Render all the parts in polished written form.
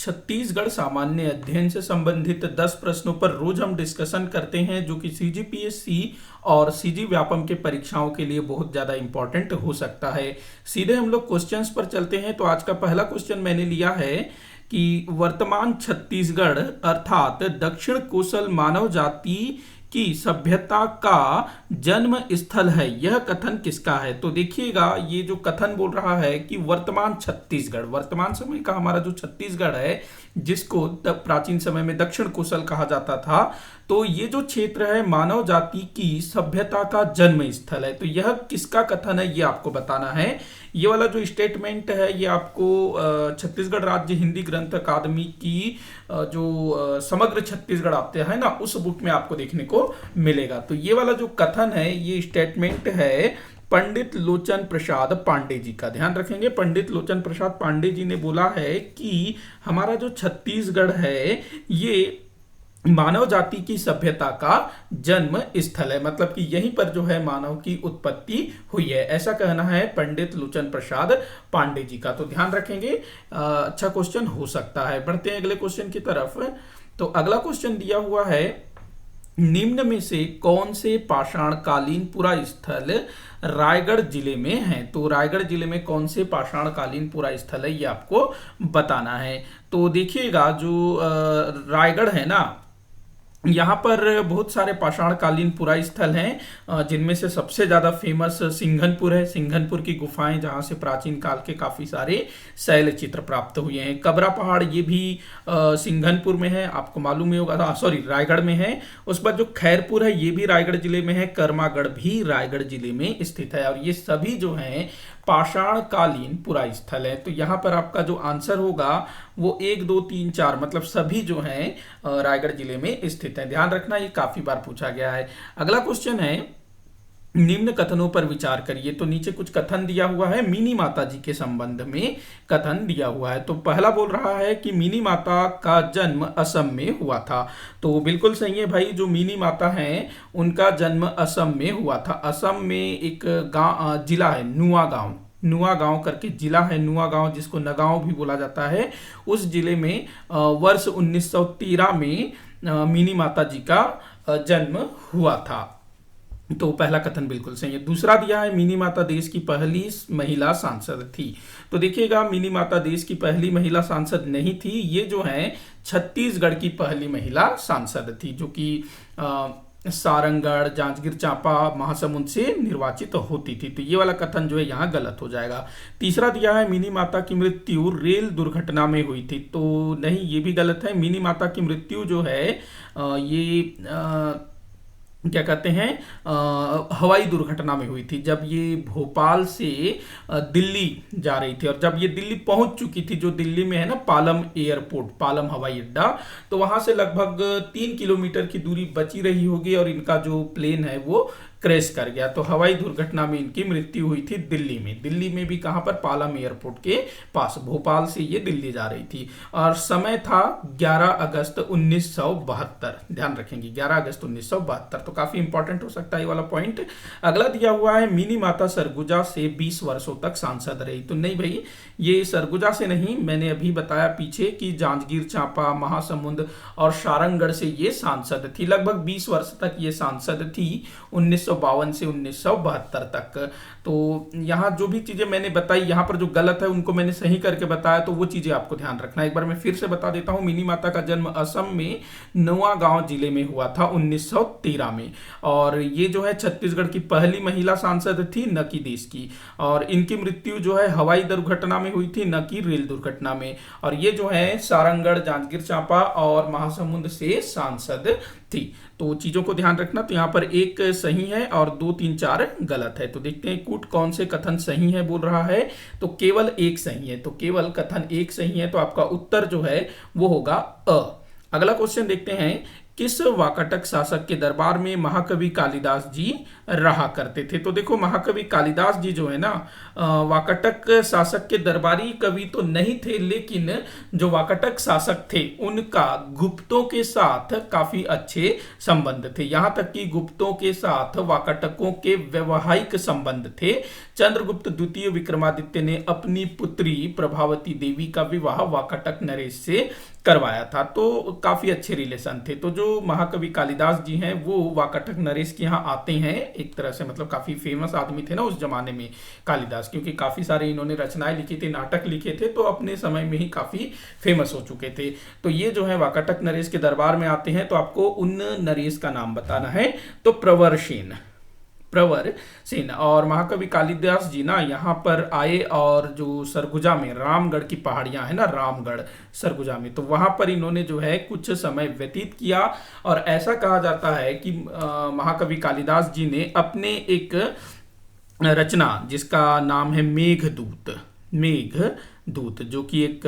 छत्तीसगढ़ सामान्य अध्ययन से संबंधित 10 प्रश्नों पर रोज हम डिस्कशन करते हैं, जो कि सीजीपीएससी और सीजी व्यापम के परीक्षाओं के लिए बहुत ज़्यादा इंपॉर्टेंट हो सकता है। सीधे हम लोग क्वेश्चंस पर चलते हैं। तो आज का पहला क्वेश्चन मैंने लिया है कि वर्तमान छत्तीसगढ़ अर्थात दक्षिण कोसल मानव जाति की सभ्यता का जन्म स्थल है, यह कथन किसका है। तो देखिएगा, ये जो कथन बोल रहा है कि वर्तमान छत्तीसगढ़, वर्तमान समय का हमारा जो छत्तीसगढ़ है, जिसको प्राचीन समय में दक्षिण कोसल कहा जाता था, तो ये जो क्षेत्र है मानव जाति की सभ्यता का जन्म स्थल है। तो यह किसका कथन है, ये आपको बताना है। ये वाला जो स्टेटमेंट है ये आपको छत्तीसगढ़ राज्य हिंदी ग्रंथ अकादमी की जो समग्र छत्तीसगढ़ आते हैं ना, उस बुक में आपको देखने को मिलेगा। तो ये वाला जो कथन है, ये स्टेटमेंट है पंडित लोचन प्रसाद पांडे जी का। ध्यान रखेंगे, पंडित लोचन प्रसाद पांडे जी ने बोला है कि हमारा जो छत्तीसगढ़ है ये मानव जाति की सभ्यता का जन्म स्थल है, मतलब कि यहीं पर जो है मानव की उत्पत्ति हुई है, ऐसा कहना है पंडित लोचन प्रसाद पांडे जी का। तो ध्यान रखेंगे, अच्छा क्वेश्चन हो सकता है। बढ़ते हैं अगले क्वेश्चन की तरफ। तो अगला क्वेश्चन दिया हुआ है, निम्न में से कौन से पाषाण कालीन पुरा स्थल रायगढ़ जिले में है। तो रायगढ़ जिले में कौन से पाषाण कालीन पुरा स्थल है, ये आपको बताना है। तो देखिएगा, जो रायगढ़ है ना, यहाँ पर बहुत सारे पाषाण कालीन पुरा स्थल हैं, जिनमें से सबसे ज़्यादा फेमस सिंघनपुर है। सिंघनपुर की गुफाएं, जहाँ से प्राचीन काल के काफ़ी सारे शैल चित्र प्राप्त हुए हैं। कबरा पहाड़, ये भी सिंघनपुर में है, आपको मालूम ही होगा, सॉरी रायगढ़ में है। उस बाद जो खैरपुर है, ये भी रायगढ़ जिले में है। कर्मागढ़ भी रायगढ़ जिले में स्थित है, और ये सभी जो हैं पाषाण कालीन पुरा स्थल है। तो यहाँ पर आपका जो आंसर होगा वो 1, 2, 3, 4, मतलब सभी जो हैं रायगढ़ जिले में स्थित है। ध्यान रखना, ये काफी बार पूछा गया है। अगला क्वेश्चन है, निम्न कथनों पर विचार करिए। तो नीचे कुछ कथन दिया हुआ है, मिनी माता जी के संबंध में कथन दिया हुआ है। तो पहला बोल रहा है कि मिनी माता का जन्म असम में हुआ था। तो बिल्कुल सही है भाई, जो मिनी माता हैं उनका जन्म असम में हुआ था। असम में एक गांव, जिला है नुआगांव, नुआगांव करके जिला है, नुआगांव जिसको नगांव भी बोला जाता है। उस जिले में वर्ष 1913 में मिनी माता जी का जन्म हुआ था। तो पहला कथन बिल्कुल सही है। दूसरा दिया है, मिनी माता देश की पहली महिला सांसद थी। तो देखिएगा, मिनी माता देश की पहली महिला सांसद नहीं थी, ये जो है छत्तीसगढ़ की पहली महिला सांसद थी, जो कि सारंगढ़, जांजगीर चांपा, महासमुंद से निर्वाचित होती थी। तो ये वाला कथन जो है यहाँ गलत हो जाएगा। तीसरा दिया है, मिनी माता की मृत्यु रेल दुर्घटना में हुई थी। तो नहीं, ये भी गलत है। मिनी माता की मृत्यु जो है ये क्या कहते हैं, हवाई दुर्घटना में हुई थी, जब ये भोपाल से दिल्ली जा रही थी। और जब ये दिल्ली पहुंच चुकी थी, जो दिल्ली में है ना पालम एयरपोर्ट, पालम हवाई अड्डा, तो वहां से लगभग 3 किलोमीटर की दूरी बची रही होगी, और इनका जो प्लेन है वो क्रैश कर गया। तो हवाई दुर्घटना में इनकी मृत्यु हुई थी दिल्ली में। दिल्ली में भी कहां पर, पालम एयरपोर्ट के पास। भोपाल से ये दिल्ली जा रही थी, और समय था 11 अगस्त 1972। ध्यान रखेंगे, 11 अगस्त 1972। तो काफी इंपॉर्टेंट हो सकता है ये वाला पॉइंट। अगला दिया हुआ है, मिनी माता सरगुजा से 20 वर्षों तक सांसद रही। तो नहीं भाई, ये सरगुजा से नहीं, मैंने अभी बताया पीछे कि जांजगीर चांपा, महासमुंद और सारंगढ़ से ये सांसद थी। लगभग 20 वर्ष तक ये सांसद थी, 1952 से 1972 तक। तो यहाँ जो भी चीजें मैंने बताई, यहाँ पर जो गलत है उनको मैंने सही करके बताया, तो वो चीजें आपको ध्यान रखना। एक बार मैं फिर से बता देता हूँ, मिनी माता का जन्म असम में नुआगांव जिले में हुआ था 1913 में, और ये जो है छत्तीसगढ़ की पहली महिला सांसद थी, न कि देश की। और इनकी मृत्यु जो है हवाई दुर्घटना में हुई थी, न कि रेल दुर्घटना में। और ये जो है सारंगढ़, जांजगीर चांपा और महासमुंद से सांसद थी। तो चीजों को ध्यान रखना। तो यहाँ पर 1 सही है और 2, 3, 4 गलत है। तो देखते हैं कूट कौन से कथन सही है बोल रहा है। तो केवल 1 सही है, तो केवल कथन 1 सही है। तो आपका उत्तर जो है वो होगा अ। अगला क्वेश्चन देखते हैं, किस वाकाटक शासक के दरबार में महाकवि कालिदास जी रहा करते थे? तो देखो महाकवि कालिदास जी जो है ना वाकाटक शासक के दरबारी कवि तो नहीं थे, लेकिन जो वाकाटक शासक थे उनका गुप्तों के साथ काफी अच्छे संबंध थे। यहां तक कि गुप्तों के साथ वाकाटकों के वैवाहिक संबंध थे। चंद्रगुप्त द्वितीय विक्रमादित्य ने अपनी पुत्री प्रभावती देवी का विवाह वाकाटक नरेश से करवाया था, तो काफी अच्छे रिलेशन थे। तो जो महाकवि कालिदास जी हैं वो वाकाटक नरेश के यहाँ आते हैं, एक तरह से मतलब काफी फेमस आदमी थे ना उस जमाने में कालिदास, क्योंकि काफी सारे इन्होंने रचनाएं लिखी थी, नाटक लिखे थे, तो अपने समय में ही काफी फेमस हो चुके थे। तो ये जो है वाकाटक नरेश के दरबार में आते हैं, तो आपको उन नरेश का नाम बताना है। तो प्रवर सेन और महाकवि कालिदास जी ना यहाँ पर आए, और जो सरगुजा में रामगढ़ की पहाड़ियां है ना, रामगढ़ सरगुजा में, तो वहां पर इन्होंने जो है कुछ समय व्यतीत किया। और ऐसा कहा जाता है कि महाकवि कालिदास जी ने अपने एक रचना जिसका नाम है मेघदूत, जो कि एक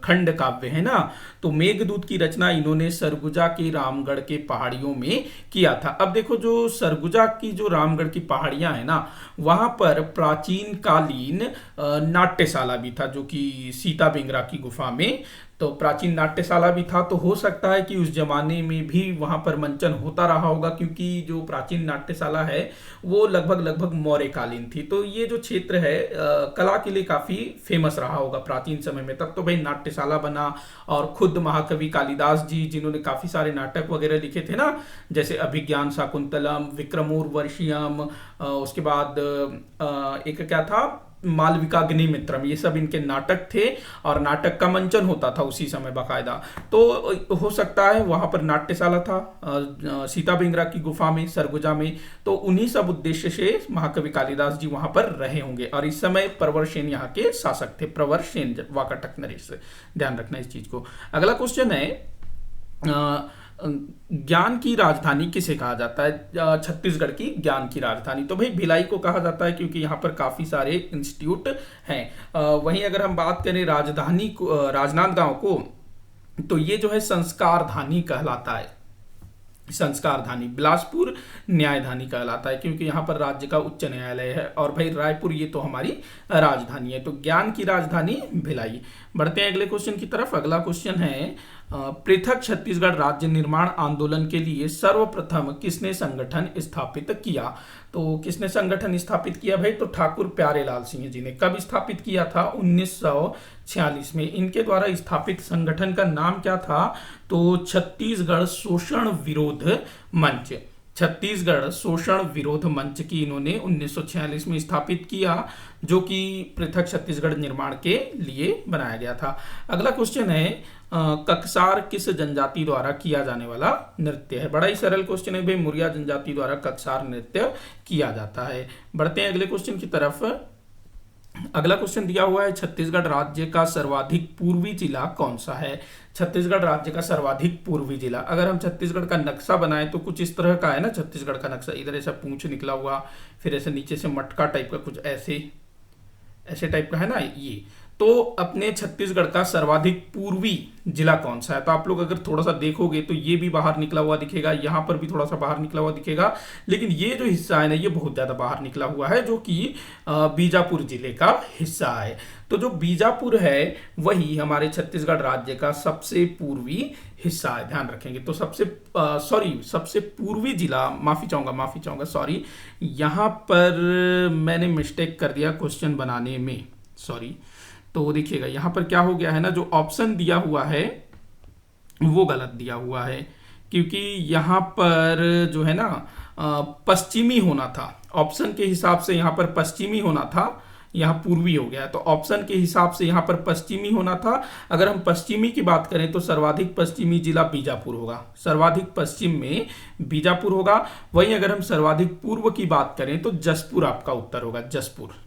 खंड काव्य है ना, तो मेघदूत की रचना इन्होंने सरगुजा के रामगढ़ के पहाड़ियों में किया था। अब देखो जो सरगुजा की जो रामगढ़ की पहाड़ियां है ना, वहां पर प्राचीन कालीन नाट्यशाला भी था, जो कि सीता बेंगरा की गुफा में तो प्राचीन नाट्यशाला भी था। तो हो सकता है कि उस जमाने में भी वहां पर मंचन होता रहा होगा, क्योंकि जो प्राचीन नाट्यशाला है वो लगभग मौर्य कालीन थी। तो ये जो क्षेत्र है कला के लिए काफी फेमस रहा होगा प्राचीन समय में। तब तो भाई नाट्यशाला बना, और खुद महाकवि कालिदास जी जिन्होंने काफी सारे नाटक वगैरह लिखे थे ना, जैसे अभिज्ञान शाकुंतलम, विक्रमोर्वशीयम, उसके बाद एक क्या था, मालविकाग्निमित्रम, ये सब इनके नाटक थे, और नाटक का मंचन होता था उसी समय बाकायदा। तो हो सकता है वहां पर नाट्यशाला था सीता बेंगरा की गुफा में सरगुजा में, तो उन्हीं सब उद्देश्य से महाकवि कालिदास जी वहां पर रहे होंगे। और इस समय प्रवरसेन यहाँ के शासक थे, प्रवरसेन वाकाटक नरेश, ध्यान रखना इस चीज को। अगला क्वेश्चन है ज्ञान की राजधानी किसे कहा जाता है? छत्तीसगढ़ की ज्ञान की राजधानी तो भाई भिलाई को कहा जाता है, क्योंकि यहाँ पर काफी सारे इंस्टीट्यूट हैं। वहीं अगर हम बात करें राजधानी को, राजनांदगांव को, तो ये जो है संस्कारधानी कहलाता है। संस्कारधानी। बिलासपुर न्यायधानी कहलाता है, क्योंकि यहाँ पर राज्य का उच्च न्यायालय है। और भाई रायपुर ये तो हमारी राजधानी है। तो ज्ञान की राजधानी भिलाई। बढ़ते हैं अगले क्वेश्चन की तरफ। अगला क्वेश्चन है पृथक छत्तीसगढ़ राज्य निर्माण आंदोलन के लिए सर्वप्रथम किसने संगठन स्थापित किया? तो किसने संगठन स्थापित किया भाई? तो ठाकुर प्यारेलाल सिंह जी ने। कब स्थापित किया था? 1946 में। इनके द्वारा स्थापित संगठन का नाम क्या था? तो छत्तीसगढ़ शोषण विरोध मंच। छत्तीसगढ़ शोषण विरोध मंच की इन्होंने 1946 में स्थापित किया, जो कि पृथक छत्तीसगढ़ निर्माण के लिए बनाया गया था। अगला क्वेश्चन है ककसार किस जनजाति द्वारा किया जाने वाला नृत्य है? बड़ा ही सरल क्वेश्चन है भाई, मुरिया जनजाति द्वारा ककसार नृत्य किया जाता है। बढ़ते हैं अगले क्वेश्चन की तरफ। अगला क्वेश्चन दिया हुआ है छत्तीसगढ़ राज्य का सर्वाधिक पूर्वी जिला कौन सा है? छत्तीसगढ़ राज्य का सर्वाधिक पूर्वी जिला, अगर हम छत्तीसगढ़ का नक्शा बनाएं तो कुछ इस तरह का है ना छत्तीसगढ़ का नक्शा। इधर ऐसा पूंछ निकला हुआ, फिर ऐसे नीचे से मटका टाइप का कुछ ऐसे टाइप का है ना ये। तो अपने छत्तीसगढ़ का सर्वाधिक पूर्वी जिला कौन सा है? तो आप लोग अगर थोड़ा सा देखोगे तो ये भी बाहर निकला हुआ दिखेगा, यहाँ पर भी थोड़ा सा बाहर निकला हुआ दिखेगा, लेकिन ये जो हिस्सा है ना ये बहुत ज्यादा बाहर निकला हुआ है, जो कि बीजापुर जिले का हिस्सा है। तो जो बीजापुर है वही हमारे छत्तीसगढ़ राज्य का सबसे पूर्वी हिस्सा है, ध्यान रखेंगे। तो सबसे पूर्वी जिला, माफी चाहूंगा सॉरी, यहाँ पर मैंने मिस्टेक कर दिया क्वेश्चन बनाने में, सॉरी। तो देखिएगा यहाँ पर क्या हो गया है ना, जो ऑप्शन दिया हुआ है वो गलत दिया हुआ है, क्योंकि यहाँ पर जो है ना पश्चिमी होना था। ऑप्शन के हिसाब से यहाँ पर पश्चिमी होना था, यहाँ पूर्वी हो गया। तो ऑप्शन के हिसाब से यहाँ पर पश्चिमी होना था। अगर हम पश्चिमी की बात करें तो सर्वाधिक पश्चिमी जिला बीजापुर होगा, सर्वाधिक पश्चिम में बीजापुर होगा। वहीं अगर हम सर्वाधिक पूर्व की बात करें तो जसपुर आपका उत्तर होगा, जसपुर।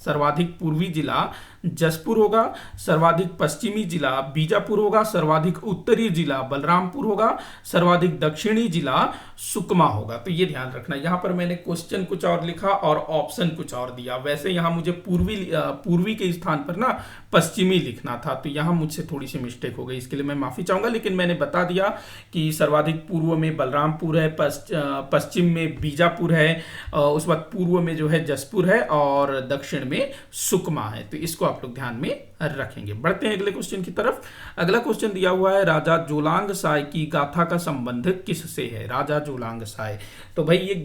सर्वाधिक पूर्वी जिला जसपुर होगा, सर्वाधिक पश्चिमी जिला बीजापुर होगा, सर्वाधिक उत्तरी जिला बलरामपुर होगा, सर्वाधिक दक्षिणी जिला सुकमा होगा। तो ये ध्यान रखना, यहाँ पर मैंने क्वेश्चन कुछ और लिखा और ऑप्शन कुछ और दिया। वैसे यहाँ मुझे पूर्वी के स्थान पर ना पश्चिमी लिखना था, तो यहाँ मुझसे थोड़ी सी मिस्टेक हो गई, इसके लिए मैं माफी चाहूंगा। लेकिन मैंने बता दिया कि सर्वाधिक पूर्व में बलरामपुर है, पश्चिम में बीजापुर है, उस वक्त पूर्व में जो है जसपुर है और दक्षिण में सुकमा है। तो इसको आप लोग ध्यान में रखेंगे। बढ़ते हैं अगले क्वेश्चन की तरफ। अगला क्वेश्चन दिया हुआ है, राजा जोलांग साय की गाथा का संबंध किससे है? राजा जोलांग साय, तो भाई ये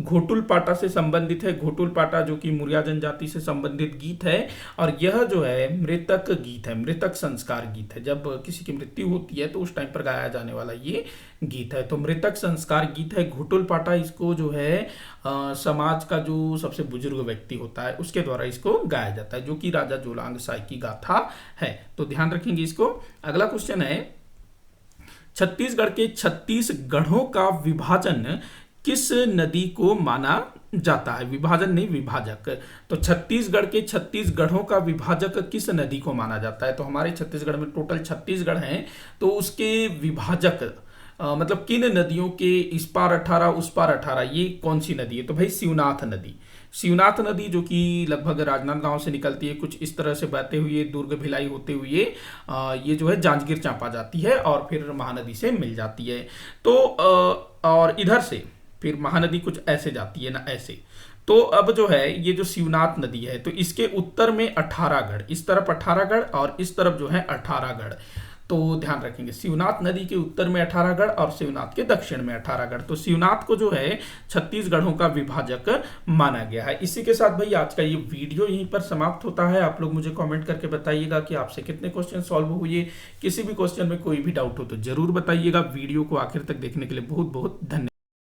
घोटुल पाटा से संबंधित है। घोटुल पाटा जो कि मुर्या जनजाति से संबंधित गीत है, और यह जो है मृतक गीत है, मृतक संस्कार गीत है। जब किसी की मृत्यु होती है तो उस टाइम पर गाया जाने वाला ये गीत है, तो मृतक संस्कार गीत है घोटुल पाटा। इसको जो है समाज का जो सबसे बुजुर्ग व्यक्ति होता है उसके द्वारा इसको गाया जाता है, जो कि राजा जोलांग साय की गाथा है। तो ध्यान रखेंगे इसको। अगला क्वेश्चन है, छत्तीसगढ़ के 36 गढ़ों का विभाजन किस नदी को माना जाता है? विभाजन नहीं, विभाजक। तो छत्तीसगढ़ के 36 गढ़ों का विभाजक किस नदी को माना जाता है? तो हमारे छत्तीसगढ़ में टोटल 36 गढ़ हैं, तो उसके विभाजक मतलब किन नदियों के इस पार 18 उस पार 18, ये कौन सी नदी है? तो भाई शिवनाथ नदी। शिवनाथ नदी जो कि लगभग राजनांदगांव से निकलती है, कुछ इस तरह से बहते हुए दुर्ग भिलाई होते हुए ये जो है जांजगीर चांपा जाती है और फिर महानदी से मिल जाती है। तो और इधर से फिर महानदी कुछ ऐसे जाती है ना, ऐसे। तो अब जो है ये जो शिवनाथ नदी है, तो इसके उत्तर में 18 गढ़, इस तरफ 18 गढ़ और इस तरफ जो है 18 गढ़। तो ध्यान रखेंगे, शिवनाथ नदी के उत्तर में 18 गढ़ और शिवनाथ के दक्षिण में 18 गढ़। तो शिवनाथ को जो है 36 गढ़ों का विभाजक माना गया है। इसी के साथ भाई आज का ये वीडियो यहीं पर समाप्त होता है। आप लोग मुझे कमेंट करके बताइएगा कि आपसे कितने क्वेश्चन सॉल्व हुए। किसी भी क्वेश्चन में कोई भी डाउट हो तो जरूर बताइएगा। वीडियो को आखिर तक देखने के लिए बहुत बहुत धन्यवाद।